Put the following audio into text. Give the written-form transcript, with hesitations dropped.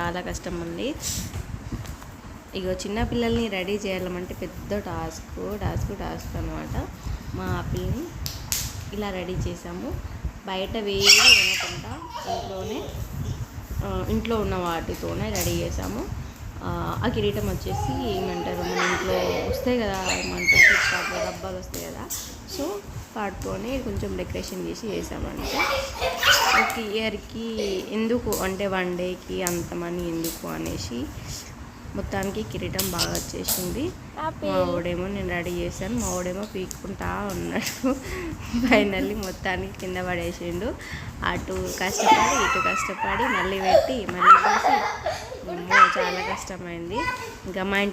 చాలా కష్టం ఉంది. ఇగో చిన్నపిల్లల్ని రెడీ చేయాలంటే పెద్ద టాస్క్ అనమాట. మా పిల్లని ఇలా రెడీ చేసాము. బయట వేడి కొనకుండా ఇంట్లో ఉన్న వాటితోనే రెడీ చేసాము. ఆ కిరీటం వచ్చేసి ఏమంటారు, మన ఇంట్లో వస్తాయి కదా, ఏమంటారు ఫ్లిప్కార్ట్లో డబ్బాలు వస్తాయి కదా, సో వాటితోనే కొంచెం డెకరేషన్ చేసామంటే ఒక ఇయర్కి ఎందుకు అంటే 1 డేకి అంత మనీ ఎందుకు అనేసి మొత్తానికి కిరీటం బాగా వచ్చేసింది. మా వాడేమో నేను రెడీ చేశాను, మా వాడేమో పీక్కుంటా ఉన్నాడు. ఫైనల్లీ మొత్తానికి కింద పడేసిండు. అటు కష్టపడి ఇటు కష్టపడి మళ్ళీ పెట్టి మళ్ళీ వేసి చాలా కష్టమైంది. ఇంకా మా